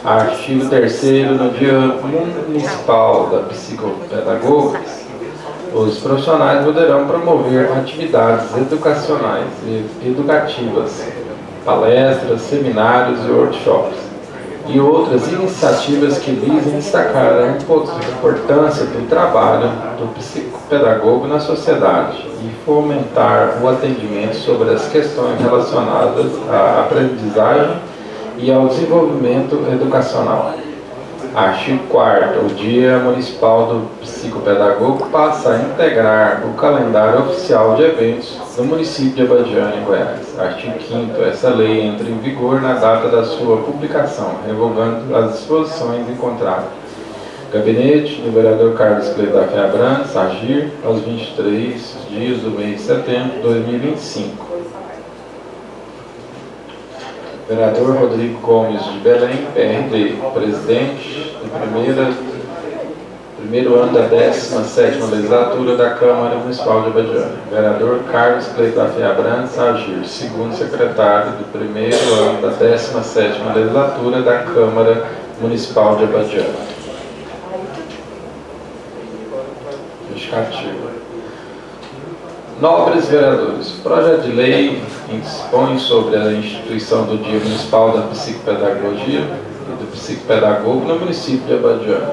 Artigo 3º, no Dia Municipal da Psicopedagogia, os profissionais poderão promover atividades educacionais e educativas, palestras, seminários e workshops, e outras iniciativas que visem destacar a importância do trabalho do psicopedagogo na sociedade e fomentar o atendimento sobre as questões relacionadas à aprendizagem e ao desenvolvimento educacional. Artigo 4º, o Dia Municipal do Psicopedagogo passa a integrar o calendário oficial de eventos do município de Abadiânia, em Goiás. Artigo 5º, essa lei entra em vigor na data da sua publicação, revogando as disposições em contrato. Gabinete do vereador Carlos Cleito da Fé Abrantes, agir aos 23 dias do mês de setembro de 2025. Vereador Rodrigo Gomes de Belém, PRD, presidente do primeiro ano da 17ª legislatura da Câmara Municipal de Abadiânia. Vereador Carlos Cleito da Fé Abrantes, agir, segundo secretário do primeiro ano da 17ª legislatura da Câmara Municipal de Abadiânia. Justificativo. Nobres vereadores, o projeto de lei dispõe sobre a instituição do Dia Municipal da Psicopedagogia e do Psicopedagogo no município de Abadiânia.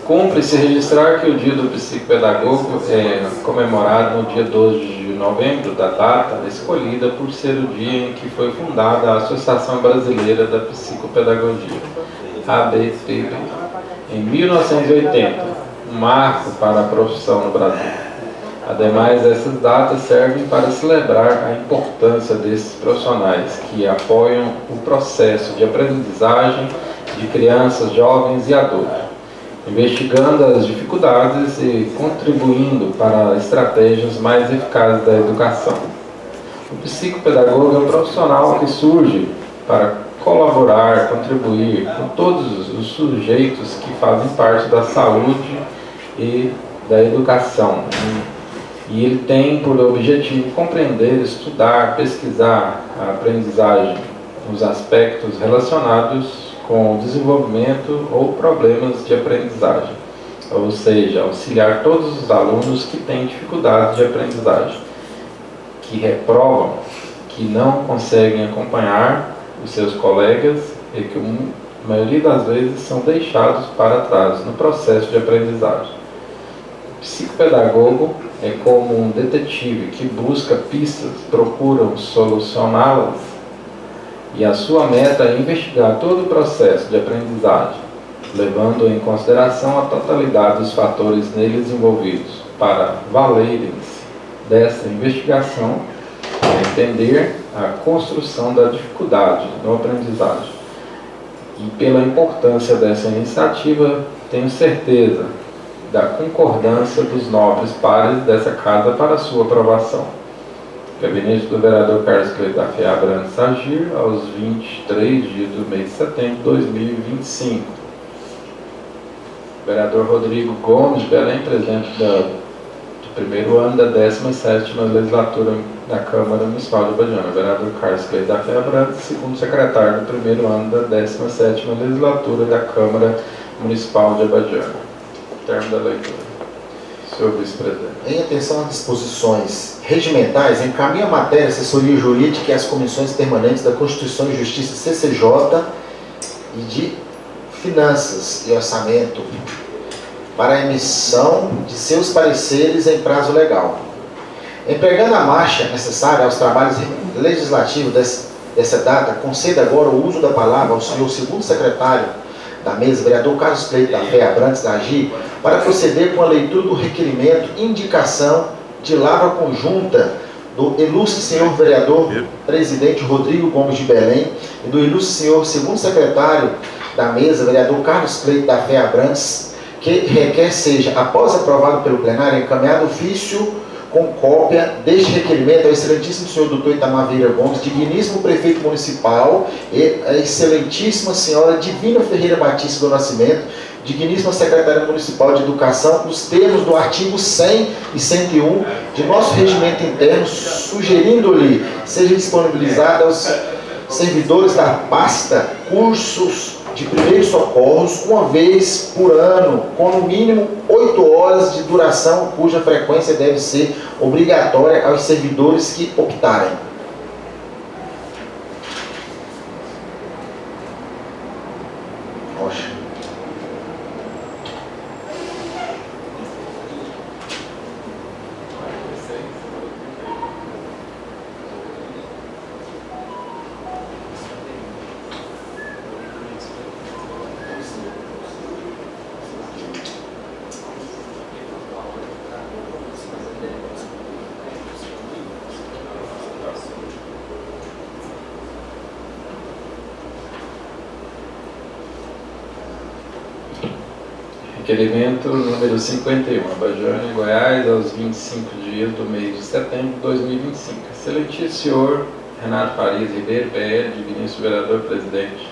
Cumpre-se registrar que o Dia do Psicopedagogo é comemorado no dia 12 de novembro, da data escolhida por ser o dia em que foi fundada a Associação Brasileira da Psicopedagogia, ABPB, em 1980. Um marco para a profissão no Brasil. Ademais, essas datas servem para celebrar a importância desses profissionais que apoiam o processo de aprendizagem de crianças, jovens e adultos, investigando as dificuldades e contribuindo para estratégias mais eficazes da educação. O psicopedagogo é um profissional que surge para colaborar, contribuir com todos os sujeitos que fazem parte da saúde e da educação. E ele tem por objetivo compreender, estudar, pesquisar a aprendizagem nos aspectos relacionados com o desenvolvimento ou problemas de aprendizagem, ou seja, auxiliar todos os alunos que têm dificuldades de aprendizagem, que reprovam, que não conseguem acompanhar os seus colegas e que a maioria das vezes são deixados para trás no processo de aprendizagem. O psicopedagogo é como um detetive que busca pistas, procura solucioná-las, e a sua meta é investigar todo o processo de aprendizagem, levando em consideração a totalidade dos fatores neles envolvidos, para valerem-se dessa investigação, entender a construção da dificuldade no aprendizagem. E pela importância dessa iniciativa, tenho certeza da concordância dos nobres pares dessa casa para sua aprovação. Gabinete do vereador Carlos Cleito da Fé Abrantes, agir aos 23 dias do mês de setembro de 2025. Vereador Rodrigo Gomes de Belém, presidente do primeiro ano da 17ª legislatura da Câmara Municipal de Abadiânia. Vereador Carlos Cleito da Fé Abrantes, segundo secretário do primeiro ano da 17ª legislatura da Câmara Municipal de Abadiânia. Termo da leitura. Senhor vice-presidente. Em atenção às disposições regimentais, encaminha a matéria assessoria jurídica e as comissões permanentes da Constituição e Justiça CCJ e de Finanças e Orçamento para a emissão de seus pareceres em prazo legal. Empregando a marcha necessária aos trabalhos legislativos dessa data, conceda agora o uso da palavra ao senhor segundo secretário da mesa, vereador Carlos Cleito da Fé Abrantes da AGI, para proceder com a leitura do requerimento, indicação de lavra conjunta do ilustre senhor vereador presidente Rodrigo Gomes de Belém e do ilustre senhor segundo secretário da mesa, vereador Carlos Cleito da Fé Abrantes, que requer seja, após aprovado pelo plenário, encaminhado ofício com cópia deste requerimento ao excelentíssimo senhor doutor Itamar Vieira Gomes, digníssimo prefeito municipal, e a excelentíssima senhora Divina Ferreira Batista do Nascimento, digníssima secretária municipal de educação, nos termos do artigo 100 e 101 de nosso regimento interno, sugerindo-lhe seja disponibilizada aos servidores da pasta cursos de primeiros socorros uma vez por ano, com no mínimo 8 horas de duração, cuja frequência deve ser obrigatória aos servidores que optarem. Rocha. Requerimento número 51, Bajane, Goiás, aos 25 dias do mês de setembro de 2025. Excelentíssimo senhor Renato Farias Ribeiro, PL, digníssimo vereador, presidente,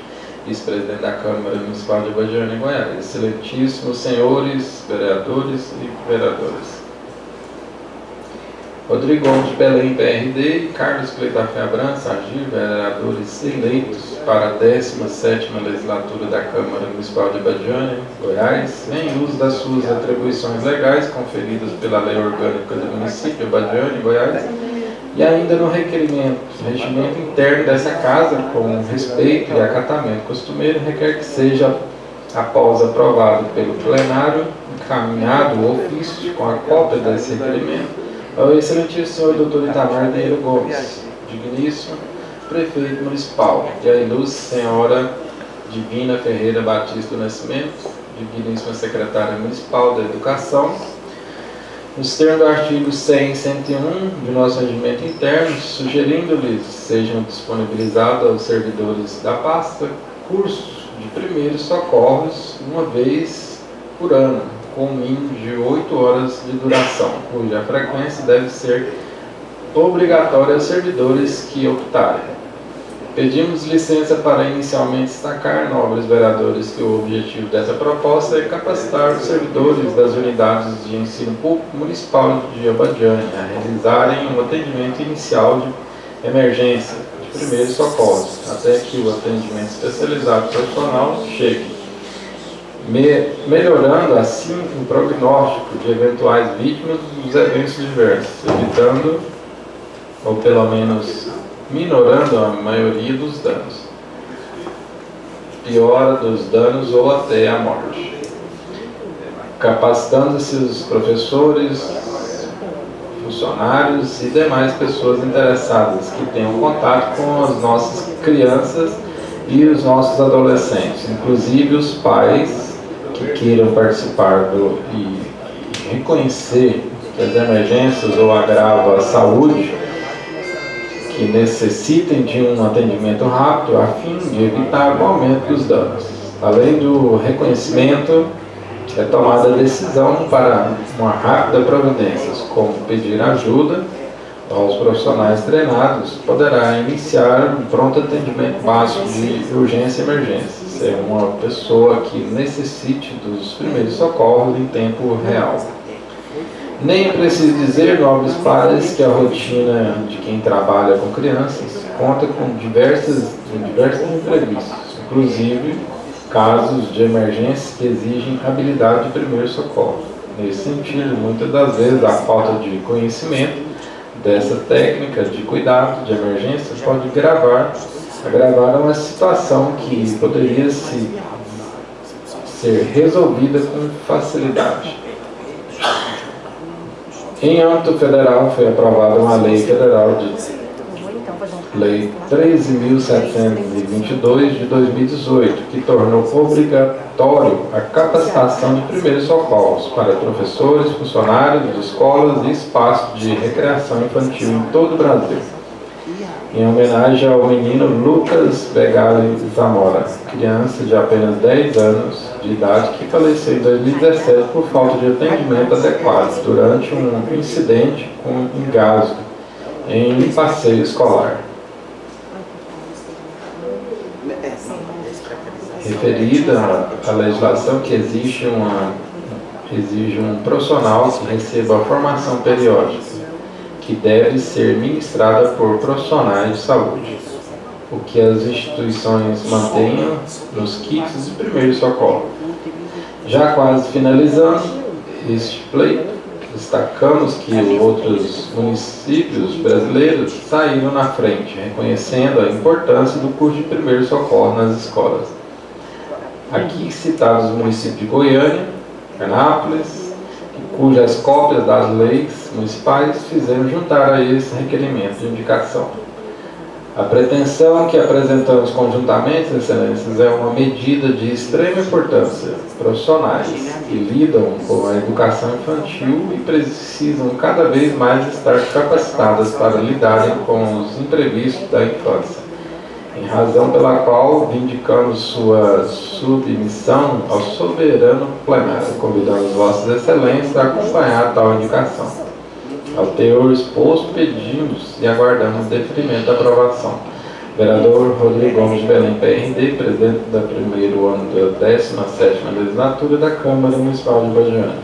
vice-presidente da Câmara Municipal de Bajane, Goiás. Excelentíssimos senhores vereadores e vereadoras. Rodrigo Gomes de Belém, PRD, e Carlos Cleiton Abrantes, Agir, vereadores eleitos para a 17ª legislatura da Câmara Municipal de Bajane, Goiás, em uso das suas atribuições legais conferidas pela Lei Orgânica do Município de Bajane, Goiás, e ainda no regimento interno dessa Casa, com respeito e acatamento costumeiro, requer que seja, após aprovado pelo plenário, encaminhado o ofício com a cópia desse requerimento ao excelentíssimo senhor Dr. Itamar Deiro Gomes, digníssimo prefeito municipal, e a ilustre senhora Divina Ferreira Batista do Nascimento, digníssima secretária municipal da Educação, nos termos do artigo 100 e 101 do nosso regimento interno, sugerindo-lhes sejam disponibilizados aos servidores da pasta cursos de primeiros socorros uma vez por ano, com um mínimo de 8 horas de duração, cuja frequência deve ser obrigatória aos servidores que optarem. Pedimos licença para inicialmente destacar, nobres vereadores, que o objetivo dessa proposta é capacitar os servidores das unidades de ensino público municipal de Bajane a realizarem um atendimento inicial de emergência, de primeiros socorros, até que o atendimento especializado profissional chegue, melhorando assim o prognóstico de eventuais vítimas dos eventos diversos, evitando, ou pelo menos minorando a maioria dos danos, piora dos danos ou até a morte, capacitando-se os professores, funcionários e demais pessoas interessadas que tenham contato com as nossas crianças e os nossos adolescentes, inclusive os pais que queiram participar e reconhecer que as emergências ou agravo à saúde que necessitem de um atendimento rápido a fim de evitar o aumento dos danos. Além do reconhecimento, é tomada a decisão para uma rápida providência, como pedir ajuda aos profissionais treinados, poderá iniciar um pronto atendimento básico de urgência e emergência. Se é uma pessoa que necessite dos primeiros socorros em tempo real. Nem é preciso dizer, nobres pares, que a rotina de quem trabalha com crianças conta com diversos imprevistos, inclusive casos de emergência que exigem habilidade de primeiro socorro. Nesse sentido, muitas das vezes a falta de conhecimento dessa técnica de cuidado de emergência pode agravar uma situação que poderia ser resolvida com facilidade. Em âmbito federal, foi aprovada uma lei federal Lei 13.722 de 2018, que tornou obrigatório a capacitação de primeiros socorros para professores, funcionários de escolas e espaços de recreação infantil em todo o Brasil, em homenagem ao menino Lucas Begale Zamora, criança de apenas 10 anos de idade que faleceu em 2017 por falta de atendimento adequado durante um incidente com engasgo em um passeio escolar. Referida à legislação que exige um profissional que receba a formação periódica, que deve ser ministrada por profissionais de saúde. o que as instituições mantenham nos kits de primeiro socorro. Já quase finalizando este pleito, destacamos que outros municípios brasileiros saíram na frente, reconhecendo a importância do curso de primeiro socorro nas escolas. Aqui citados os municípios de Goiânia, Anápolis, cujas cópias das leis municipais fizeram juntar a esse requerimento de indicação. A pretensão que apresentamos conjuntamente, excelências, é uma medida de extrema importância. Profissionais que lidam com a educação infantil e precisam cada vez mais estar capacitadas para lidarem com os imprevistos da infância, em razão pela qual vindicamos sua submissão ao soberano plenário, convidando vossas excelências a acompanhar tal indicação. Ao teor exposto, pedimos e aguardamos o deferimento da aprovação. Vereador Rodrigo Gomes de Belém, PRD, presidente do primeiro ano da 17ª legislatura da Câmara Municipal de Abadiânia.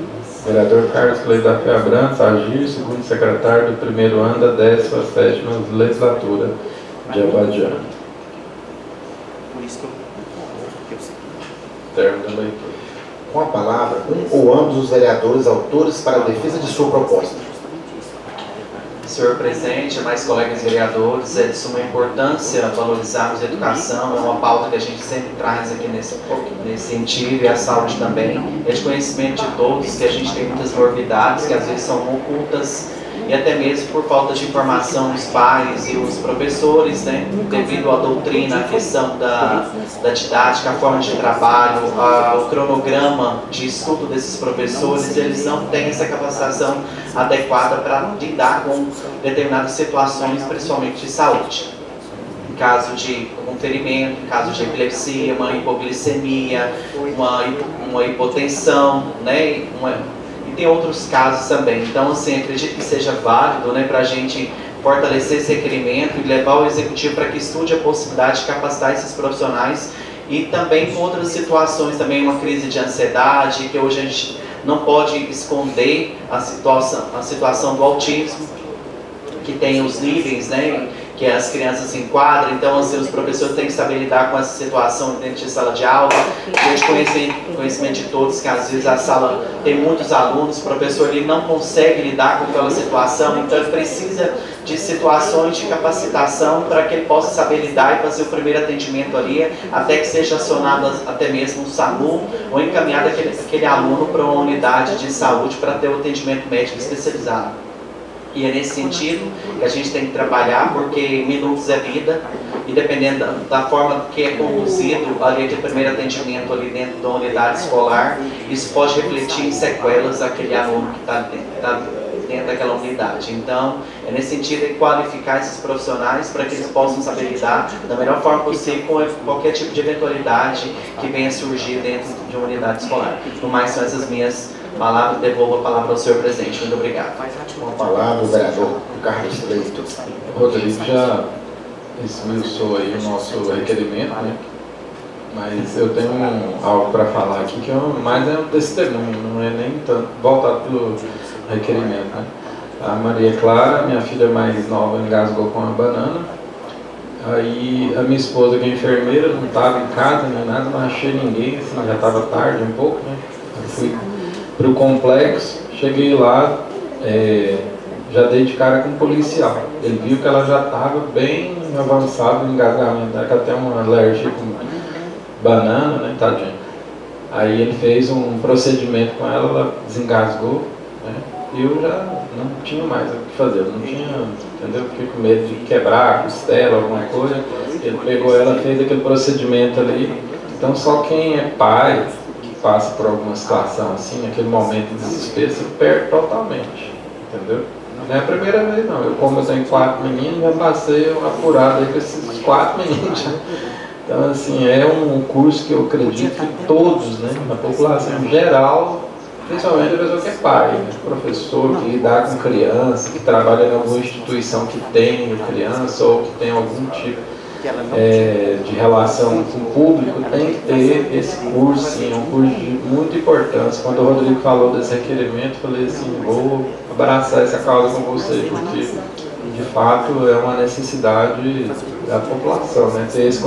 Vereador Carlos Cleito da Fé Abrantes, Agir, segundo secretário do primeiro ano da 17ª legislatura de Abadiânia. Termo da leitura. Com a palavra, um ou ambos os vereadores autores para a defesa de sua proposta. Senhor presidente, mais colegas vereadores, é de suma importância valorizarmos a educação, é uma pauta que a gente sempre traz aqui nesse sentido, e a saúde também. É de conhecimento de todos que a gente tem muitas novidades que às vezes são ocultas, e até mesmo por falta de informação dos pais e os professores, né, devido à doutrina, a questão da didática, a forma de trabalho, o cronograma de estudo desses professores, eles não têm essa capacitação adequada para lidar com determinadas situações, principalmente de saúde. Em caso de um ferimento, em caso de epilepsia, uma hipoglicemia, uma hipotensão, né, e tem outros casos também. Então, assim, acredito que seja válido, né, para a gente fortalecer esse requerimento e levar o executivo para que estude a possibilidade de capacitar esses profissionais, e também com outras situações, também uma crise de ansiedade, que hoje a gente não pode esconder a situação do autismo, que tem os níveis, né, que as crianças se enquadram. Então, assim, os professores têm que saber lidar com essa situação dentro de sala de aula. A gente conhecimento de todos que às vezes a sala tem muitos alunos, o professor ele não consegue lidar com aquela situação, então ele precisa de situações de capacitação para que ele possa saber lidar e fazer o primeiro atendimento ali, até que seja acionado até mesmo o SAMU, ou encaminhado aquele aluno para uma unidade de saúde para ter o atendimento médico especializado. E é nesse sentido que a gente tem que trabalhar, porque minutos é vida, e dependendo da forma que é conduzido ali aquele primeiro atendimento ali dentro da unidade escolar, isso pode refletir em sequelas daquele aluno que está dentro daquela unidade. Então, é nesse sentido de qualificar esses profissionais para que eles possam saber lidar da melhor forma possível com qualquer tipo de eventualidade que venha surgir dentro de uma unidade escolar. No mais, são essas minhas palavras. Devolvo a palavra ao senhor presidente. Muito obrigado. Com a palavra, o vereador Carlos Cleito. Rodrigo já esmiuçou aí o nosso requerimento, né? Mas eu tenho algo para falar aqui que mais é um testemunho, não é nem tanto voltado pelo requerimento, né? A Maria Clara, minha filha mais nova, engasgou com uma banana. Aí a minha esposa, que é enfermeira, não estava em casa nem nada, não achei ninguém, assim, já estava tarde um pouco, né? Eu fui para o complexo, cheguei lá, já dei de cara com um policial. Ele viu que ela já estava bem avançada no engasgamento, que ela tem uma alergia com banana, né, tadinha. Aí ele fez um procedimento com ela, ela desengasgou, né, e eu já não tinha mais o que fazer, eu não tinha, entendeu? Fiquei com medo de quebrar a costela, alguma coisa. Ele pegou ela, fez aquele procedimento ali. Então só quem é pai, passa por alguma situação assim, naquele momento de desespero, você perde totalmente, entendeu? Não é a primeira vez não, como eu tenho 4 meninos, já passei uma apurada aí com esses 4 meninos. Então assim, é um curso que eu acredito que todos, né, na população em geral, principalmente a pessoa que é pai, né, professor, que lidar com criança, que trabalha em alguma instituição que tem criança ou que tem algum tipo de relação com o público, tem que ter esse curso, sim, é um curso de muita importância. Quando o Rodrigo falou desse requerimento, eu falei assim, vou abraçar essa causa com você, porque de fato é uma necessidade da população, né? Ter esse